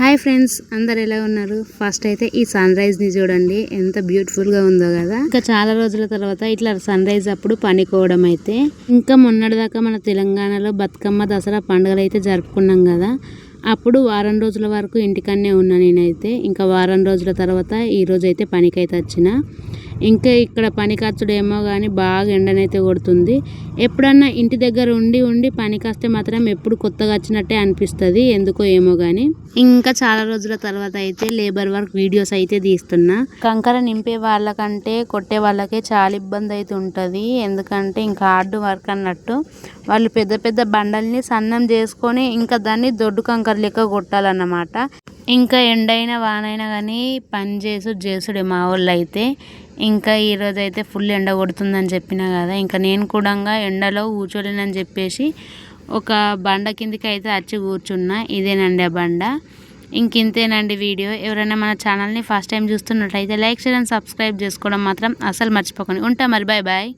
Hi friends, అందరు ఎలా ఉన్నారు? ఫస్ట్ అయితే ఈ సన్ రైజ్ ని చూడండి, ఎంత బ్యూటిఫుల్ గా ఉందో కదా. ఇంకా చాలా రోజుల తర్వాత ఇట్లా సన్ రైజ్ అప్పుడు పనికోవడం అయితే, ఇంకా మొన్నటిదాకా మన తెలంగాణలో బతుకమ్మ దసరా పండుగలు అయితే జరుపుకున్నాం కదా. అప్పుడు వారం రోజుల వరకు ఇంటికన్నే ఉన్నా నేనైతే. ఇంకా వారం రోజుల తర్వాత ఈ రోజు అయితే పనికైతే వచ్చిన. ఇంకా ఇక్కడ పని ఖర్చుడేమో కానీ బాగా ఎండనైతే కొడుతుంది. ఎప్పుడన్నా ఇంటి దగ్గర ఉండి ఉండి పనికి వస్తే మాత్రం ఎప్పుడు కొత్తగా వచ్చినట్టే అనిపిస్తుంది, ఎందుకో ఏమో కానీ. ఇంకా చాలా రోజుల తర్వాత అయితే లేబర్ వర్క్ వీడియోస్ అయితే తీస్తున్నా. కంకర నింపే వాళ్ళకంటే కొట్టే వాళ్ళకే చాలా ఇబ్బంది అయితే ఉంటుంది. ఎందుకంటే ఇంకా హార్డ్ వర్క్ అన్నట్టు వాళ్ళు పెద్ద పెద్ద బండల్ని సన్నం చేసుకొని ఇంకా దాన్ని దొడ్డు కంకర లెక్క కొట్టాలన్నమాట. ఇంకా ఎండైనా వానైనా కానీ పని చేసుడే మా వాళ్ళు అయితే. ఇంకా ఈరోజు అయితే ఫుల్ ఎండ కొడుతుందని చెప్పినా కదా. ఇంకా నేను కూడా ఎండలో కూర్చోలేనని చెప్పేసి ఒక బండ కిందికి అయితే వచ్చి కూర్చున్నా. ఇదేనండి ఆ బండ. ఇంతేనండి వీడియో. ఎవరైనా మన ఛానల్ని ఫస్ట్ టైం చూస్తున్నట్లయితే లైక్ షేర్ అండ్ సబ్స్క్రైబ్ చేసుకోవడం మాత్రం అసలు మర్చిపోకండి. ఉంటా మరి, బాయ్ బాయ్.